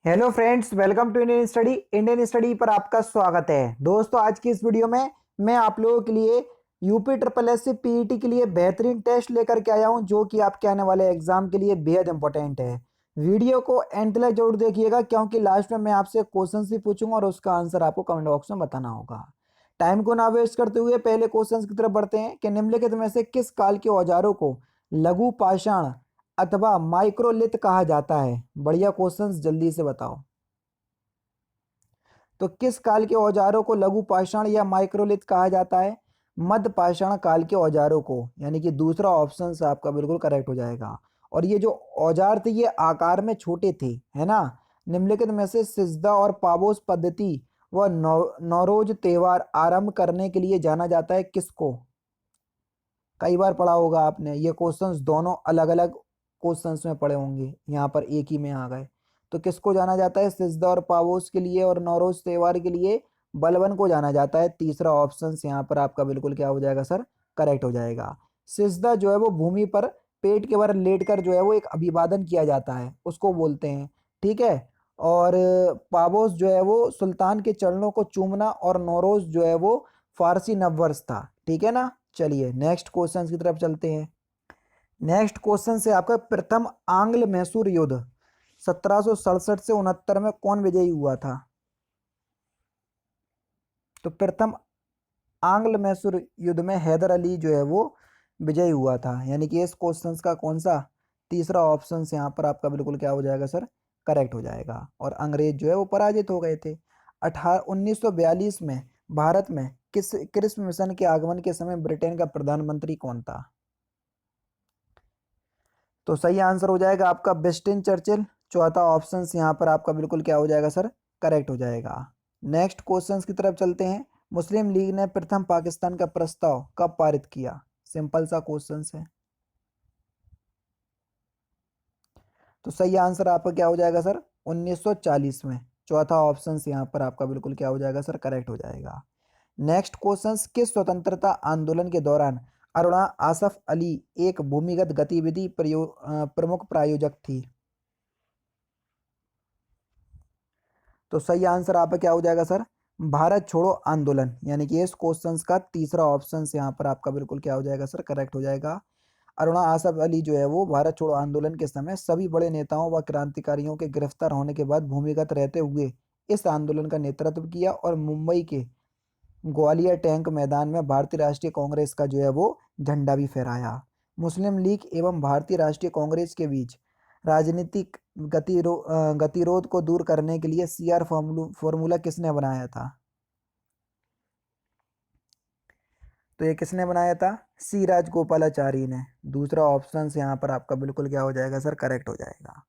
Hello friends, welcome to Indian study पर आपका स्वागत है। दोस्तों, आज की इस वीडियो में मैं आप लोगों के लिए UP triple S C PET के लिए बेहतरीन टेस्ट लेकर के आया हूं, जो कि आपके आने वाले एग्जाम के लिए बेहद इंपॉर्टेंट है। वीडियो को एंड तक जरूर देखिएगा, क्योंकि लास्ट में मैं आपसे क्वेश्चन भी पूछूंगा और उसका आंसर आपको कमेंट बॉक्स में बताना होगा। टाइम को ना वेस्ट करते हुए पहले क्वेश्चन की तरफ बढ़ते हैं कि निम्नलिखित में से किस काल के औजारों को लघु पाषाण अथवा माइक्रोलिथ कहा जाता है। बढ़िया क्वेश्चंस, जल्दी से बताओ। तो किस काल के औजारों को लघु पाषाण या माइक्रोलिथ कहा जाता है? मध्य पाषाण काल के औजारों को, यानी कि दूसरा ऑप्शन से आपका बिल्कुल करेक्ट हो जाएगा। और ये जो औजार थे ये आकार में छोटे थे, है ना। निम्नलिखित में से सिजदा और पाबोस पद्धति व नौरोज त्योहार आरंभ करने के लिए जाना जाता है किसको? कई बार पढ़ा होगा आपने ये क्वेश्चंस, दोनों अलग अलग क्वेश्चंस में पढ़े होंगे, यहाँ पर एक ही में आ गए। तो किसको जाना जाता है सिजदा और पावोस के लिए और नौरोज त्योहार के लिए? बलबन को जाना जाता है। तीसरा ऑप्शन यहाँ पर आपका बिल्कुल क्या हो जाएगा सर? करेक्ट हो जाएगा। सिजदा जो है वो भूमि पर पेट के बल लेट कर जो है वो एक अभिवादन किया जाता है, उसको बोलते हैं। ठीक है। और पावोस जो है वो सुल्तान के चरणों को चूमना, और नौरोज जो है वो फारसी नववर्ष था। ठीक है ना। चलिए नेक्स्ट क्वेश्चन की तरफ चलते हैं। नेक्स्ट क्वेश्चन से आपका प्रथम आंग्ल मैसूर युद्ध 1767 से 69 में कौन विजयी हुआ था? तो प्रथम आंग्ल मैसूर युद्ध में हैदर अली जो है वो विजयी हुआ था, यानी कि इस क्वेश्चन का कौन सा? तीसरा ऑप्शन यहाँ पर आपका बिल्कुल क्या हो जाएगा सर? करेक्ट हो जाएगा। और अंग्रेज जो है वो पराजित हो गए थे। 1942 में भारत में किस क्रिस मिशन के आगमन के समय ब्रिटेन का प्रधानमंत्री कौन था? तो सही आंसर हो जाएगा आपका विंस्टन चर्चिल। चौथा ऑप्शन यहाँ पर आपका बिल्कुल क्या हो जाएगा सर? करेक्ट हो जाएगा। नेक्स्ट क्वेश्चंस की तरफ चलते हैं। मुस्लिम लीग ने प्रथम पाकिस्तान का प्रस्ताव कब पारित किया? सिंपल सा क्वेश्चन है। तो सही आंसर आपका क्या हो जाएगा सर? 1940 में। चौथा ऑप्शन यहाँ पर आपका बिल्कुल क्या हो जाएगा सर? करेक्ट हो जाएगा। नेक्स्ट क्वेश्चंस, किस स्वतंत्रता आंदोलन के दौरान अरुणा आसफ अली एक भूमिगत गतिविधि प्रमुख प्रायोजक थी? तो सही आंसर आपका क्या हो जाएगा सर? भारत छोड़ो आंदोलन, यानी कि इस क्वेश्चन का तीसरा ऑप्शन यहाँ पर आपका बिल्कुल क्या हो जाएगा सर? करेक्ट हो जाएगा। अरुणा आसफ अली जो है वो भारत छोड़ो आंदोलन के समय सभी बड़े नेताओं व क्रांतिकारियों के गिरफ्तार होने के बाद भूमिगत रहते हुए इस आंदोलन का नेतृत्व किया, और मुंबई के ग्वालियर टैंक मैदान में भारतीय राष्ट्रीय कांग्रेस का जो है वो झंडा भी फहराया। मुस्लिम लीग एवं भारतीय राष्ट्रीय कांग्रेस के बीच राजनीतिक गतिरोध को दूर करने के लिए सीआर फॉर्मूला किसने बनाया था? तो ये किसने बनाया था? सी राजगोपालाचारी ने। दूसरा ऑप्शन यहाँ पर आपका बिल्कुल क्या हो जाएगा सर? करेक्ट हो जाएगा।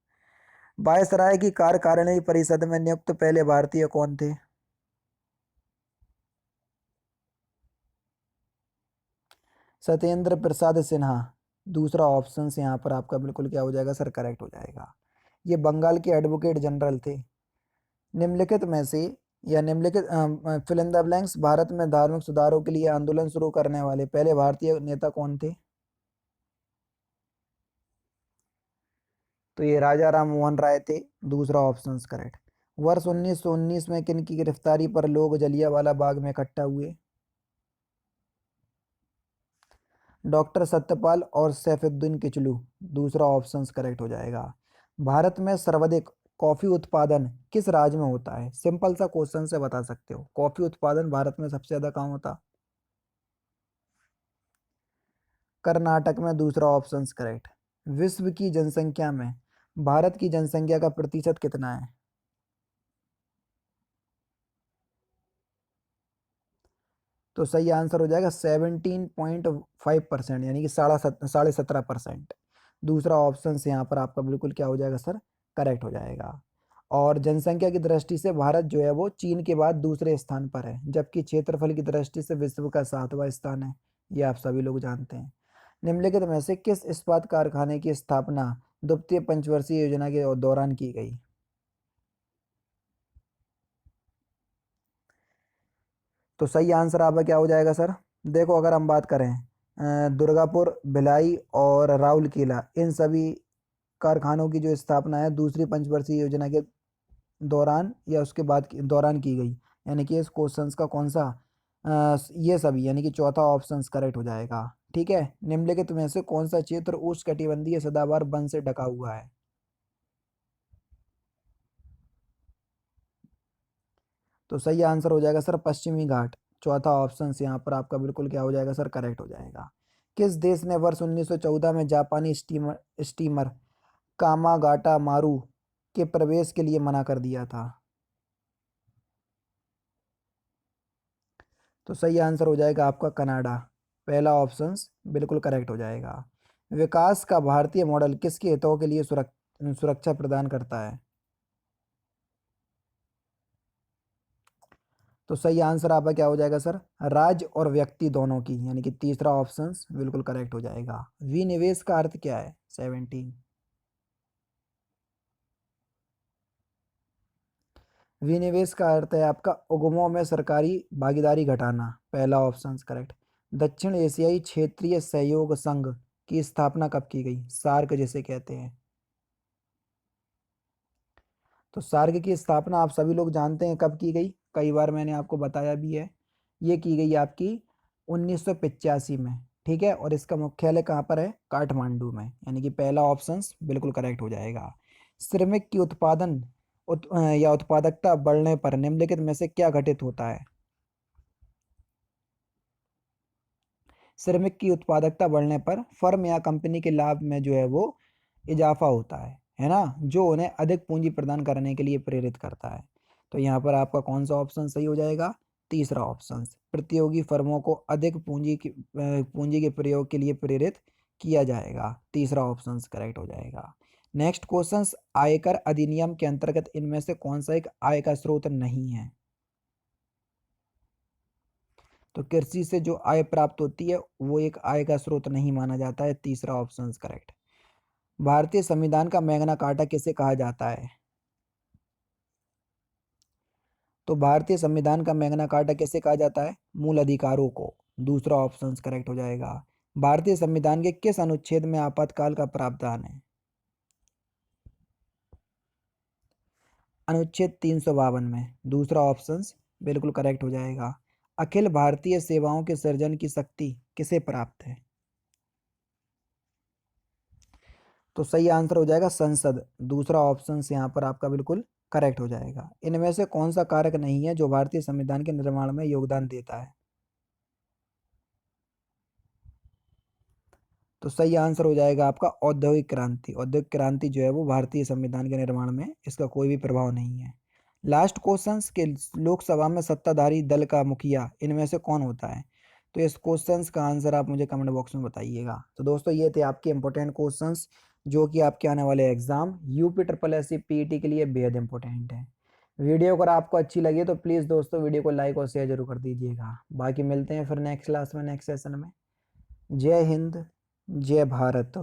वायसराय की कार्यकारिणी परिषद में नियुक्त पहले भारतीय कौन थे? सत्येंद्र प्रसाद सिन्हा। दूसरा ऑप्शन यहाँ पर आपका बिल्कुल क्या हो जाएगा सर? करेक्ट हो जाएगा। ये बंगाल के एडवोकेट जनरल थे। निम्नलिखित में से, या निम्नलिखित fill in the blanks, Bharat में धार्मिक सुधारों के लिए आंदोलन शुरू करने वाले पहले भारतीय नेता कौन थे? तो ये राजा राम मोहन राय थे। दूसरा ऑप्शन करेक्ट। वर्ष 1919 में किन की गिरफ्तारी पर लोग जलियांवाला बाग में इकट्ठा हुए? डॉक्टर सत्यपाल और सैफुद्दीन किचलू। दूसरा ऑप्शन करेक्ट हो जाएगा। भारत में सर्वाधिक कॉफी उत्पादन किस राज्य में होता है? सिंपल सा क्वेश्चन से बता सकते हो, कॉफी उत्पादन भारत में सबसे ज्यादा कहाँ होता? कर्नाटक में। दूसरा ऑप्शन करेक्ट। विश्व की जनसंख्या में भारत की जनसंख्या का प्रतिशत कितना है? तो सही आंसर हो जाएगा 17.5%, यानी कि 17.5%। दूसरा ऑप्शन से यहाँ पर आपका बिल्कुल क्या हो जाएगा सर? करेक्ट हो जाएगा। और जनसंख्या की दृष्टि से भारत जो है वो चीन के बाद दूसरे स्थान पर है, जबकि क्षेत्रफल की दृष्टि से विश्व का 7वां स्थान है। ये आप सभी लोग जानते हैं। निम्नलिखित में से किस इस्पात कारखाने की स्थापना द्वितीय पंचवर्षीय योजना के दौरान की गई? तो सही आंसर आपका क्या हो जाएगा सर? देखो, अगर हम बात करें दुर्गापुर, भिलाई और राउरकेला, इन सभी कारखानों की जो स्थापना है दूसरी पंचवर्षीय योजना के दौरान या उसके बाद दौरान की गई, यानी कि इस क्वेश्चंस का कौन सा ये सभी, यानी कि चौथा ऑप्शन करेक्ट हो जाएगा। ठीक है, निम्नलिखित में से कौन सा क्षेत्र उष्णकटिबंधीय सदाबहार वन से ढका हुआ है? तो सही आंसर हो जाएगा सर पश्चिमी घाट। चौथा ऑप्शन यहाँ पर आपका बिल्कुल क्या हो जाएगा सर, करेक्ट हो जाएगा। किस देश ने वर्ष 1914 में जापानी स्टीमर स्टीमर कामागाटा मारू के प्रवेश के लिए मना कर दिया था? तो सही आंसर हो जाएगा आपका कनाडा। पहला ऑप्शन बिल्कुल करेक्ट हो जाएगा। विकास का भारतीय मॉडल किसके हितों के लिए सुरक्षा प्रदान करता है? तो सही आंसर आपका क्या हो जाएगा सर, राज्य और व्यक्ति दोनों की, यानी कि तीसरा ऑप्शन बिल्कुल करेक्ट हो जाएगा। विनिवेश का अर्थ क्या है? 17। विनिवेश का अर्थ है आपका उद्यमों में सरकारी भागीदारी घटाना। पहला ऑप्शन करेक्ट। दक्षिण एशियाई क्षेत्रीय सहयोग संघ की स्थापना कब की गई? सार्क जिसे कहते हैं। तो सार्क की स्थापना आप सभी लोग जानते हैं कब की गई, कई बार मैंने आपको बताया भी है। ये की गई आपकी 1985 में। ठीक है, और इसका मुख्यालय कहाँ पर है? काठमांडू में, यानी कि पहला ऑप्शन बिल्कुल करेक्ट हो जाएगा। श्रमिक की या उत्पादकता बढ़ने पर निम्नलिखित में से क्या घटित होता है? श्रमिक की उत्पादकता बढ़ने पर फर्म या कंपनी के लाभ में जो है वो इजाफा होता है ना, जो उन्हें अधिक पूंजी प्रदान करने के लिए प्रेरित करता है। तो यहाँ पर आपका कौन सा ऑप्शन सही हो जाएगा? तीसरा ऑप्शन। प्रतियोगी फर्मों को अधिक पूंजी के प्रयोग के लिए प्रेरित किया जाएगा। तीसरा ऑप्शन करेक्ट हो जाएगा। नेक्स्ट क्वेश्चन, आयकर अधिनियम के अंतर्गत इनमें से कौन सा एक आय का स्रोत नहीं है? तो कृषि से जो आय प्राप्त होती है वो एक आय का स्रोत नहीं माना जाता है। तीसरा ऑप्शन करेक्ट। भारतीय संविधान का मैग्ना कार्टा किसे कहा जाता है? तो भारतीय संविधान का मैग्ना कार्टा किसे कहा जाता है? मूल अधिकारों को। दूसरा ऑप्शन करेक्ट हो जाएगा। भारतीय संविधान के किस अनुच्छेद में आपातकाल का प्रावधान है? अनुच्छेद 352 में। दूसरा ऑप्शन बिल्कुल करेक्ट हो जाएगा। अखिल भारतीय सेवाओं के सृजन की शक्ति किसे प्राप्त है? तो सही आंसर हो जाएगा संसद। दूसरा ऑप्शन यहाँ पर आपका बिल्कुल करेक्ट हो जाएगा। इनमें से कौन सा कारक नहीं है जो भारतीय संविधान के निर्माण में योगदान देता है? तो सही आंसर हो जाएगा आपका औद्योगिक क्रांति। औद्योगिक क्रांति जो है वो भारतीय संविधान के निर्माण में इसका कोई भी प्रभाव नहीं है। लास्ट क्वेश्चन के लोकसभा में सत्ताधारी दल का मुखिया इनमें से कौन होता है? तो इस क्वेश्चन का आंसर आप मुझे कमेंट बॉक्स में बताइएगा। तो दोस्तों ये थे आपके इंपॉर्टेंट क्वेश्चंस जो कि आपके आने वाले exam UP triple S C PET के लिए बेहद इंपॉर्टेंट है। वीडियो अगर आपको अच्छी लगी तो प्लीज़ दोस्तों वीडियो को लाइक और शेयर जरूर कर दीजिएगा। बाकी मिलते हैं फिर नेक्स्ट क्लास में नेक्स्ट सेशन में। जय हिंद, जय भारत।